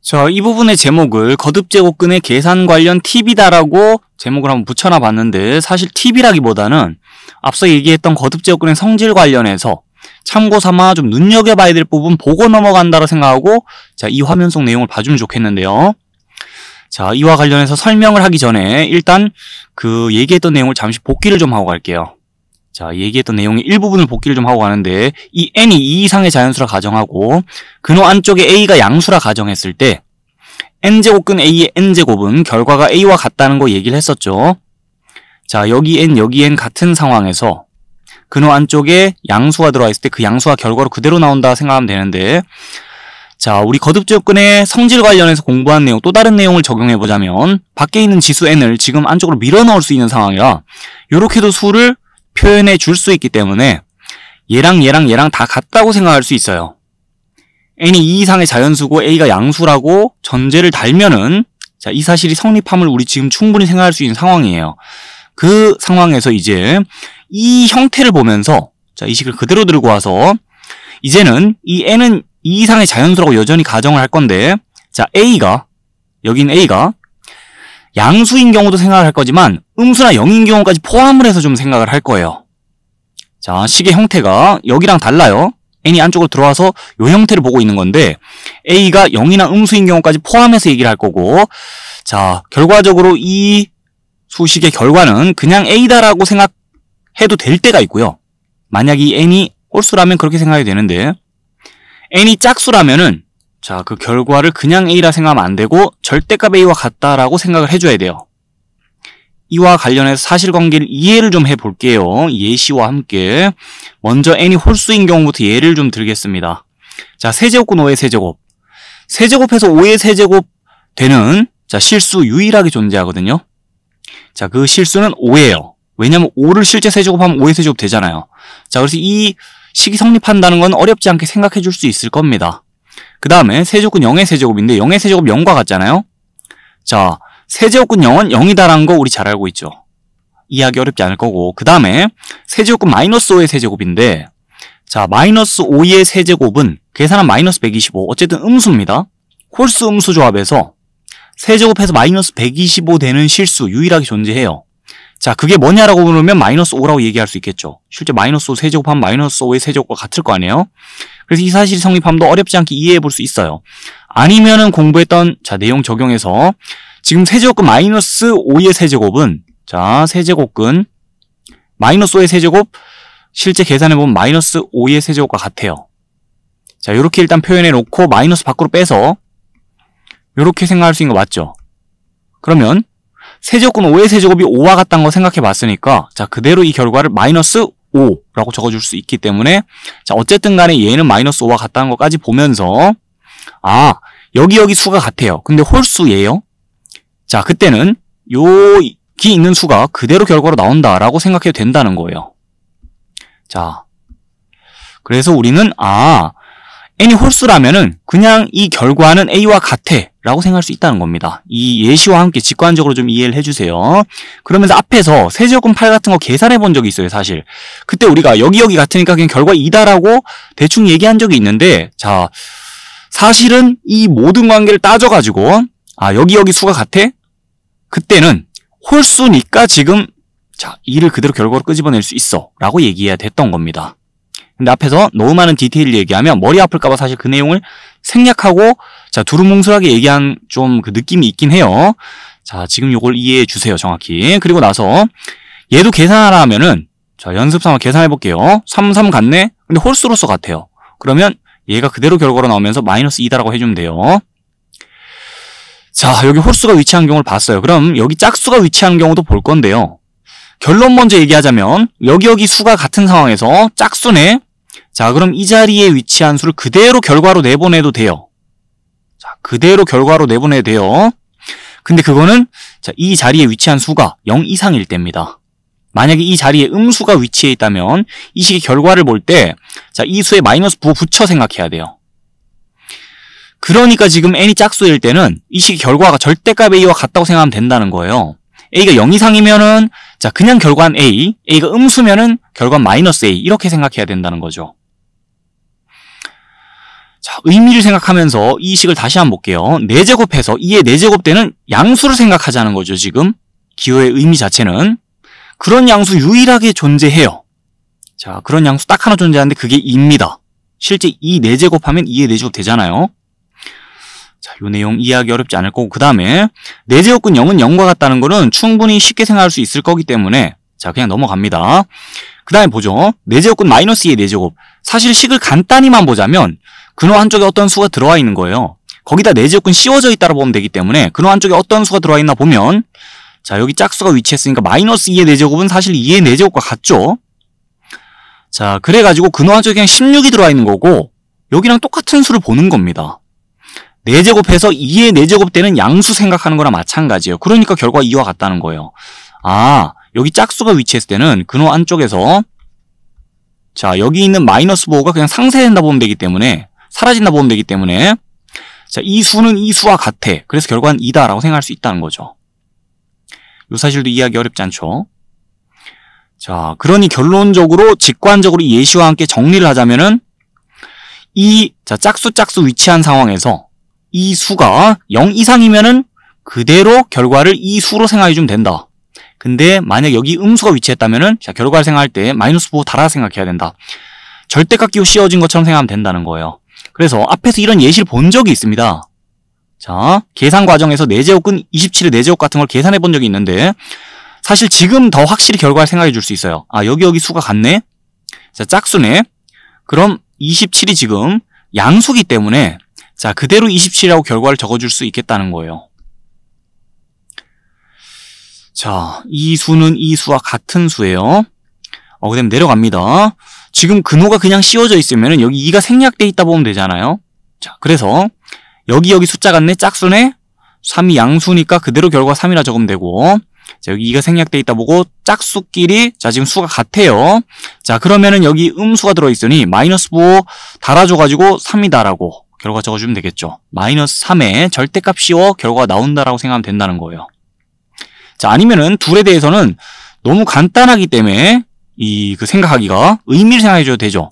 자, 이 부분의 제목을 거듭제곱근의 계산 관련 팁이다라고 제목을 한번 붙여놔 봤는데, 사실 팁이라기보다는 앞서 얘기했던 거듭제곱근의 성질 관련해서 참고 삼아 좀 눈여겨봐야 될 부분 보고 넘어간다고 생각하고, 자, 이 화면 속 내용을 봐주면 좋겠는데요. 자, 이와 관련해서 설명을 하기 전에 일단 그 얘기했던 내용을 잠시 복기를 좀 하고 갈게요. 자, 얘기했던 내용의 일부분을 복기를 좀 하고 가는데, 이 n이 2 이상의 자연수라 가정하고 근호 안쪽에 a가 양수라 가정했을 때 n제곱근 a의 n제곱은 결과가 a와 같다는 거 얘기를 했었죠. 자, 여기 n 같은 상황에서 근호 안쪽에 양수가 들어와 있을 때 그 양수가 결과로 그대로 나온다 생각하면 되는데, 자, 우리 거듭제곱근의 성질 관련해서 공부한 내용, 또 다른 내용을 적용해보자면 밖에 있는 지수 n을 지금 안쪽으로 밀어 넣을 수 있는 상황이라 요렇게도 수를 표현해 줄 수 있기 때문에 얘랑 다 같다고 생각할 수 있어요. n이 2 이상의 자연수고 a가 양수라고 전제를 달면은, 자, 이 사실이 성립함을 우리 지금 충분히 생각할 수 있는 상황이에요. 그 상황에서 이제 이 형태를 보면서, 자, 이 식을 그대로 들고 와서 이제는 이 n은 2 이상의 자연수라고 여전히 가정을 할 건데, 자, 여긴 a가 양수인 경우도 생각을 할 거지만 음수나 0인 경우까지 포함을 해서 좀 생각을 할 거예요. 자, 식의 형태가 여기랑 달라요. n이 안쪽으로 들어와서 이 형태를 보고 있는 건데, a가 0이나 음수인 경우까지 포함해서 얘기를 할 거고, 자, 결과적으로 이 수식의 결과는 그냥 a다라고 생각해도 될 때가 있고요. 만약 이 n이 홀수라면 그렇게 생각이 되는데, n이 짝수라면은, 자, 그 결과를 그냥 a라 생각하면 안 되고 절대값 a와 같다라고 생각을 해줘야 돼요. 이와 관련해서 사실관계를 이해를 좀 해볼게요. 예시와 함께. 먼저 n이 홀수인 경우부터 예를 좀 들겠습니다. 자, 세제곱근 5의 세제곱. 세제곱해서 5의 세제곱 되는, 자, 실수 유일하게 존재하거든요. 자, 그 실수는 5예요. 왜냐면 5를 실제 세제곱하면 5의 세제곱 되잖아요. 자, 그래서 이 식이 성립한다는 건 어렵지 않게 생각해 줄 수 있을 겁니다. 그 다음에 세제곱근 0의 세제곱인데 0의 세제곱 0과 같잖아요. 자, 세제곱근 0은 0이다라는 거 우리 잘 알고 있죠. 이해하기 어렵지 않을 거고, 그 다음에 세제곱근 마이너스 5의 세제곱인데, 자, 마이너스 5의 세제곱은 계산한 마이너스 125, 어쨌든 음수입니다. 홀수 음수 조합에서 세제곱해서 마이너스 125 되는 실수 유일하게 존재해요. 자, 그게 뭐냐라고 물으면 마이너스 5라고 얘기할 수 있겠죠. 실제 마이너스 5 세제곱하면 마이너스 5의 세제곱과 같을 거 아니에요. 그래서 이 사실이 성립함도 어렵지 않게 이해해 볼 수 있어요. 아니면은 공부했던, 자, 내용 적용해서 지금 세제곱근 마이너스 5의 세제곱은, 자, 세제곱근 마이너스 5의 세제곱 실제 계산해보면 마이너스 5의 세제곱과 같아요. 자, 요렇게 일단 표현해 놓고 마이너스 밖으로 빼서 요렇게 생각할 수 있는 거 맞죠? 그러면 세제곱근 5의 세제곱이 5와 같다는 거 생각해 봤으니까, 자, 그대로 이 결과를 마이너스 5라고 적어줄 수 있기 때문에, 자, 어쨌든 간에 얘는 마이너스 5와 같다는 것까지 보면서, 아, 여기 수가 같아요. 근데 홀수예요. 자, 그때는 여기 있는 수가 그대로 결과로 나온다라고 생각해도 된다는 거예요. 자, 그래서 우리는, n이 홀수라면은 그냥 이 결과는 a와 같아 라고 생각할 수 있다는 겁니다. 이 예시와 함께 직관적으로 좀 이해를 해주세요. 그러면서 앞에서 세제곱근 8 같은 거 계산해 본 적이 있어요, 사실. 그때 우리가 여기 같으니까 그냥 결과 2다라고 대충 얘기한 적이 있는데, 자, 사실은 이 모든 관계를 따져가지고, 여기 수가 같아? 그때는 홀수니까 지금, 자, 2를 그대로 결과로 끄집어낼 수 있어 라고 얘기해야 됐던 겁니다. 근데 앞에서 너무 많은 디테일을 얘기하면 머리 아플까봐 사실 그 내용을 생략하고, 자, 두루뭉술하게 얘기한 좀 그 느낌이 있긴 해요. 자, 지금 요걸 이해해 주세요, 정확히. 그리고 나서 얘도 계산하라 하면은, 자, 연습 삼아 계산해 볼게요. 3 같네? 근데 홀수로서 같아요. 그러면 얘가 그대로 결과로 나오면서 마이너스 2다라고 해주면 돼요. 자, 여기 홀수가 위치한 경우를 봤어요. 그럼 여기 짝수가 위치한 경우도 볼 건데요. 결론 먼저 얘기하자면 여기 수가 같은 상황에서 짝수네. 자, 그럼 이 자리에 위치한 수를 그대로 결과로 내보내도 돼요. 자, 그대로 결과로 내보내도 돼요. 근데 그거는, 자, 이 자리에 위치한 수가 0 이상일 때입니다. 만약에 이 자리에 음수가 위치해 있다면 이 식의 결과를 볼 때, 자, 이 수에 마이너스 붙여 생각해야 돼요. 그러니까 지금 n이 짝수일 때는 이 식의 결과가 절대값 a와 같다고 생각하면 된다는 거예요. a가 0 이상이면은, 자, 그냥 결과는 a가 음수면은 결과는 마이너스 a, 이렇게 생각해야 된다는 거죠. 자, 의미를 생각하면서 이 식을 다시 한번 볼게요. 4제곱해서 2의 4제곱되는 양수를 생각하자는 거죠, 지금. 기호의 의미 자체는. 그런 양수 유일하게 존재해요. 자, 그런 양수 딱 하나 존재하는데 그게 2입니다. 실제 2 4제곱하면 2의 4제곱 되잖아요. 자, 요 내용 이해하기 어렵지 않을 거고, 그 다음에 4제곱근 0은 0과 같다는 거는 충분히 쉽게 생각할 수 있을 거기 때문에 자, 그냥 넘어갑니다. 그 다음에 보죠. 4제곱근 마이너스 2의 4제곱. 사실 식을 간단히만 보자면 근호 한쪽에 어떤 수가 들어와 있는 거예요. 거기다 4제곱근 씌워져 있다고 보면 되기 때문에 근호 한쪽에 어떤 수가 들어와 있나 보면 자, 여기 짝수가 위치했으니까 마이너스 2의 4제곱은 사실 2의 4제곱과 같죠. 자, 그래가지고 근호 한쪽에 그냥 16이 들어와 있는 거고 여기랑 똑같은 수를 보는 겁니다. 4제곱해서 2의 4제곱 되는 양수 생각하는 거랑 마찬가지예요. 그러니까 결과가 2와 같다는 거예요. 아, 여기 짝수가 위치했을 때는 근호 안쪽에서 자, 여기 있는 마이너스 보호가 그냥 상쇄된다 보면 되기 때문에 사라진다 보면 되기 때문에 자, 이 수는 이 수와 같아. 그래서 결과는 2다라고 생각할 수 있다는 거죠. 이 사실도 이해하기 어렵지 않죠? 자, 그러니 결론적으로 직관적으로 이 예시와 함께 정리를 하자면은 이 자, 짝수 위치한 상황에서 이 수가 0 이상이면은 그대로 결과를 이 수로 생각해 주면 된다. 근데 만약 여기 음수가 위치했다면은 자, 결과를 생각할 때 마이너스 보고 달아 생각해야 된다. 절대값 기호 씌워진 것처럼 생각하면 된다는 거예요. 그래서 앞에서 이런 예시를 본 적이 있습니다. 자, 계산 과정에서 4제곱근 27의 4제곱 같은 걸 계산해 본 적이 있는데 사실 지금 더 확실히 결과를 생각해 줄 수 있어요. 아, 여기 수가 같네? 자, 짝수네? 그럼 27이 지금 양수기 때문에 자, 그대로 27이라고 결과를 적어줄 수 있겠다는 거예요. 자, 이 수는 이 수와 같은 수예요. 그 다음에 내려갑니다. 지금 근호가 그냥 씌워져 있으면 여기 2가 생략돼 있다 보면 되잖아요. 자, 그래서 여기 숫자 같네? 짝수네? 3이 양수니까 그대로 결과 3이라 적으면 되고 자, 여기 2가 생략돼 있다 보고 짝수끼리 자, 지금 수가 같아요. 자, 그러면은 여기 음수가 들어있으니 마이너스 보호 달아줘가지고 3이다라고 결과 적어주면 되겠죠. 마이너스 3에 절대값 씌워 결과가 나온다라고 생각하면 된다는 거예요. 자, 아니면은 둘에 대해서는 너무 간단하기 때문에 그 생각하기가 의미를 생각해줘도 되죠.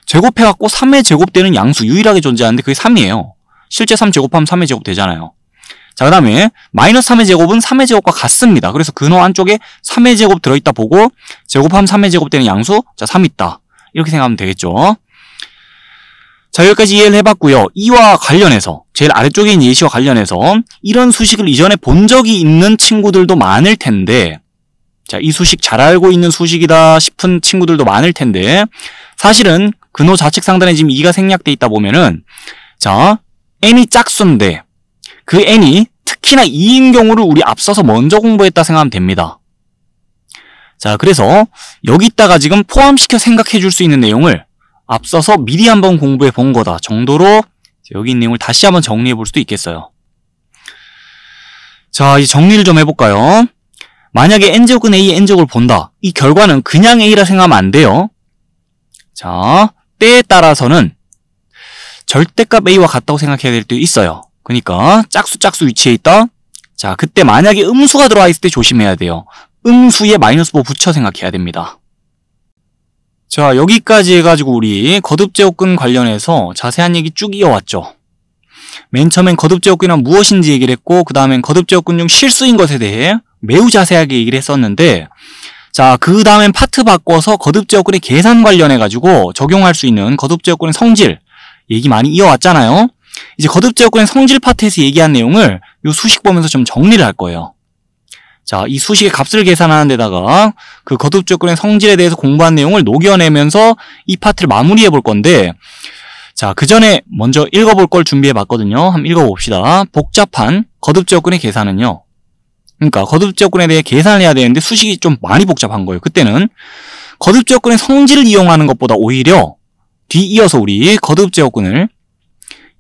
제곱해갖고 3의 제곱되는 양수 유일하게 존재하는데 그게 3이에요. 실제 3 제곱하면 3의 제곱 되잖아요. 자, 그 다음에 마이너스 3의 제곱은 3의 제곱과 같습니다. 그래서 근호 안쪽에 3의 제곱 들어있다 보고 제곱하면 3의 제곱 되는 양수 자, 3 있다. 이렇게 생각하면 되겠죠. 자, 여기까지 이해를 해봤고요. 이와 관련해서 제일 아래쪽에 있는 예시와 관련해서 이런 수식을 이전에 본 적이 있는 친구들도 많을 텐데 자, 이 수식 잘 알고 있는 수식이다 싶은 친구들도 많을 텐데 사실은 근호 좌측 상단에 지금 2가 생략돼 있다 보면은 자, n이 짝수인데 그 n이 특히나 2인 경우를 우리 앞서서 먼저 공부했다 생각하면 됩니다. 자, 그래서 여기다가 지금 포함시켜 생각해 줄 수 있는 내용을 앞서서 미리 한번 공부해 본 거다 정도로 여기 있는 내용을 다시 한번 정리해 볼 수도 있겠어요. 자, 이제 정리를 좀 해볼까요? 만약에 n제곱근 a의 n제곱을 본다. 이 결과는 그냥 a라 생각하면 안 돼요. 자, 때에 따라서는 절대값 a와 같다고 생각해야 될 때도 있어요. 그러니까 짝수 위치에 있다. 자, 그때 만약에 음수가 들어와 있을 때 조심해야 돼요. 음수에 마이너스 보 붙여 생각해야 됩니다. 자, 여기까지 해가지고 우리 거듭제곱근 관련해서 자세한 얘기 쭉 이어왔죠. 맨 처음엔 거듭제곱근은 무엇인지 얘기를 했고 그 다음엔 거듭제곱근 중 실수인 것에 대해 매우 자세하게 얘기를 했었는데 자, 그 다음엔 파트 바꿔서 거듭제곱근의 계산 관련해가지고 적용할 수 있는 거듭제곱근의 성질 얘기 많이 이어왔잖아요. 이제 거듭제곱근의 성질 파트에서 얘기한 내용을 이 수식 보면서 좀 정리를 할 거예요. 자, 이 수식의 값을 계산하는 데다가 그 거듭제곱근의 성질에 대해서 공부한 내용을 녹여내면서 이 파트를 마무리해 볼 건데 자, 그 전에 먼저 읽어볼 걸 준비해 봤거든요. 한번 읽어봅시다. 복잡한 거듭제곱근의 계산은요. 그러니까 거듭제곱근에 대해 계산을 해야 되는데 수식이 좀 많이 복잡한 거예요. 그때는 거듭제곱근의 성질을 이용하는 것보다 오히려 뒤이어서 우리 거듭제곱근을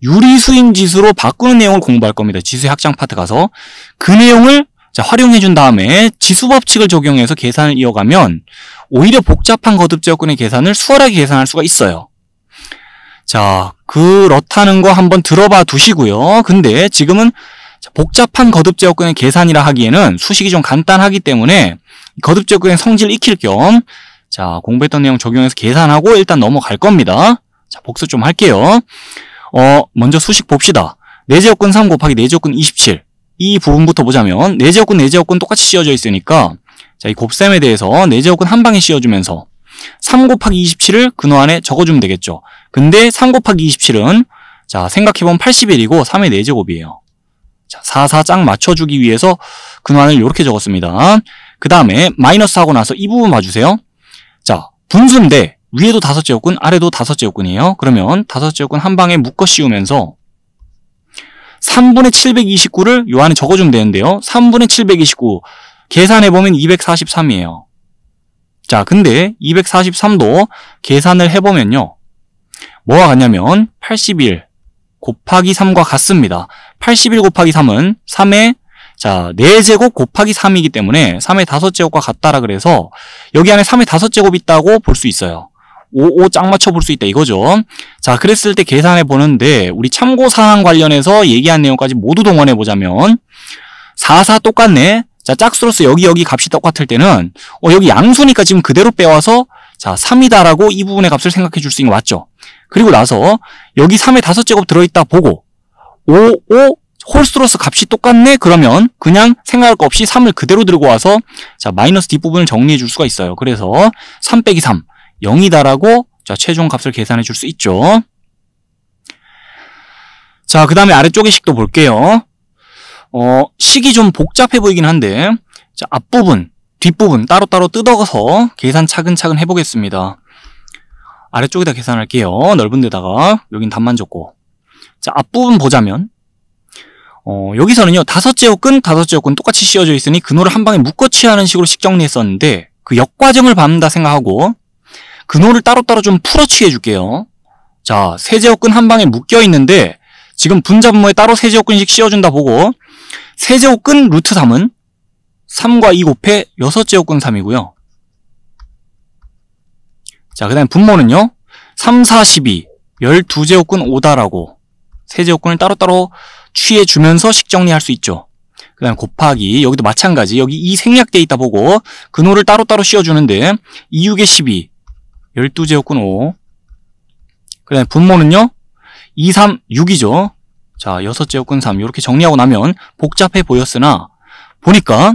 유리수인 지수로 바꾸는 내용을 공부할 겁니다. 지수의 확장 파트 가서 그 내용을 자, 활용해 준 다음에 지수 법칙을 적용해서 계산을 이어가면 오히려 복잡한 거듭제곱근의 계산을 수월하게 계산할 수가 있어요. 자, 그렇다는 거 한번 들어봐 두시고요. 근데 지금은 복잡한 거듭제곱근의 계산이라 하기에는 수식이 좀 간단하기 때문에 거듭제곱근의 성질을 익힐 겸 자, 공부했던 내용 적용해서 계산하고 일단 넘어갈 겁니다. 자, 복습 좀 할게요. 먼저 수식 봅시다. 내제곱근 3 곱하기 내제곱근 27. 이 부분부터 보자면 내제곱근 똑같이 씌워져 있으니까 자, 이 곱셈에 대해서 내제곱근 한 방에 씌워주면서 3 곱하기 27을 근호 안에 적어주면 되겠죠. 근데 3 곱하기 27은 자, 생각해보면 81이고 3의 4제곱이에요. 자, 4, 4 짝 맞춰주기 위해서 근호 안을 이렇게 적었습니다. 그 다음에 마이너스 하고 나서 이 부분 봐주세요. 자, 분수인데 위에도 5제곱근, 아래도 5제곱근이에요. 그러면 5제곱근 한 방에 묶어 씌우면서 3분의 729를 요 안에 적어주면 되는데요. 3분의 729 계산해보면 243이에요. 자, 근데 243도 계산을 해보면요. 뭐가 같냐면 81 곱하기 3과 같습니다. 81 곱하기 3은 3의 자, 4제곱 곱하기 3이기 때문에 3의 5제곱과 같다라 그래서 여기 안에 3의 5제곱 있다고 볼 수 있어요. 5 짝 맞춰 볼 수 있다 이거죠. 자, 그랬을 때 계산해 보는데 우리 참고사항 관련해서 얘기한 내용까지 모두 동원해 보자면 4, 4 똑같네. 자, 짝수로서 여기 값이 똑같을 때는 여기 양수니까 지금 그대로 빼와서 자, 3이다라고 이 부분의 값을 생각해 줄 수 있는 거 맞죠? 그리고 나서 여기 3의 5제곱 들어있다 보고 5 홀수로서 값이 똑같네? 그러면 그냥 생각할 거 없이 3을 그대로 들고 와서 자, 마이너스 뒷부분을 정리해 줄 수가 있어요. 그래서 3 빼기 3 0이다라고 자, 최종 값을 계산해 줄 수 있죠. 자, 그 다음에 아래쪽의 식도 볼게요. 식이 좀 복잡해 보이긴 한데 자, 앞부분, 뒷부분 따로따로 뜯어서 계산 차근차근 해보겠습니다. 아래쪽에다 계산할게요. 넓은 데다가 여긴 답만 적고 자, 앞부분 보자면 여기서는요 5제곱근 똑같이 씌워져 있으니 근호를 한 방에 묶어 취하는 식으로 식 정리했었는데 그 역과정을 밟는다 생각하고 근호를 따로따로 좀 풀어 취해 줄게요. 자, 세제곱근 한 방에 묶여 있는데 지금 분자분모에 따로 세제곱근씩 씌워준다 보고 세제곱근 루트 3은 3과 2 곱해 6제곱근 3이고요. 자, 그 다음에 분모는요 3, 4, 12 12제곱근 5다라고 세제곱근을 따로따로 취해주면서 식 정리할 수 있죠. 그 다음에 곱하기 여기도 마찬가지 여기 2 생략되어 있다 보고 근호를 따로따로 씌워주는데 2, 6에 12 12제곱근 5 그 다음에 분모는요 2, 3, 6이죠. 자, 6제곱근 3 이렇게 정리하고 나면 복잡해 보였으나 보니까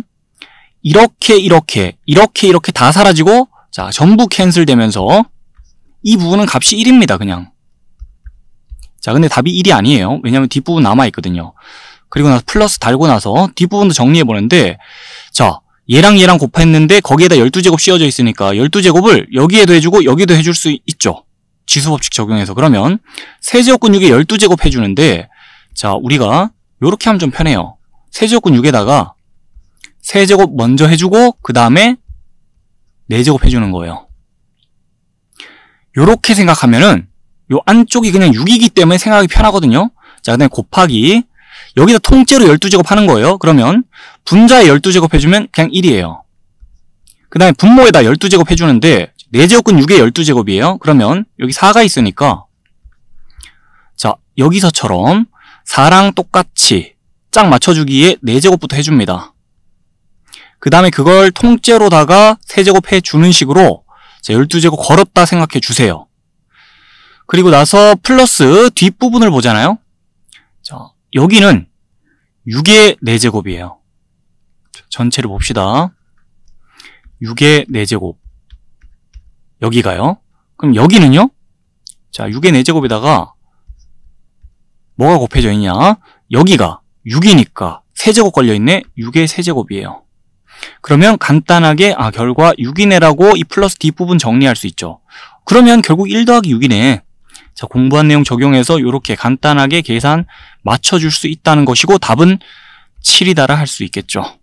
이렇게 다 사라지고 자, 전부 캔슬되면서 이 부분은 값이 1입니다. 그냥. 자, 근데 답이 1이 아니에요. 왜냐면 뒷부분 남아있거든요. 그리고 나서 플러스 달고 나서 뒷부분도 정리해보는데 자, 얘랑 곱했는데 거기에다 12제곱 씌워져 있으니까 12제곱을 여기에도 해주고 여기도 해줄 수 있죠. 지수법칙 적용해서. 그러면 세제곱근 6에 12제곱 해주는데 자, 우리가 요렇게 하면 좀 편해요. 세제곱근 6에다가 세제곱 먼저 해주고 그 다음에 4제곱 해주는 거예요. 요렇게 생각하면은 요 안쪽이 그냥 6이기 때문에 생각하기 편하거든요. 자, 그 다음에 곱하기 여기다 통째로 12제곱 하는 거예요. 그러면 분자에 12제곱 해주면 그냥 1이에요. 그 다음에 분모에다 12제곱 해주는데 4제곱근 6에 12제곱이에요. 그러면 여기 4가 있으니까 자, 여기서처럼 4랑 똑같이 짝 맞춰주기에 4제곱부터 해줍니다. 그 다음에 그걸 통째로다가 세제곱 해주는 식으로 자, 12제곱 걸었다 생각해 주세요. 그리고 나서 플러스 뒷부분을 보잖아요. 자, 여기는 6의 4제곱이에요. 전체를 봅시다. 6의 4제곱. 여기가요. 그럼 여기는요? 자, 6의 4제곱에다가 뭐가 곱해져 있냐? 여기가 6이니까 세제곱 걸려있네. 6의 세제곱이에요. 그러면 간단하게 결과 6이네라고 이 플러스 뒷부분 정리할 수 있죠. 그러면 결국 1 더하기 6이네. 자, 공부한 내용 적용해서 이렇게 간단하게 계산 맞춰줄 수 있다는 것이고 답은 7이다라 할 수 있겠죠.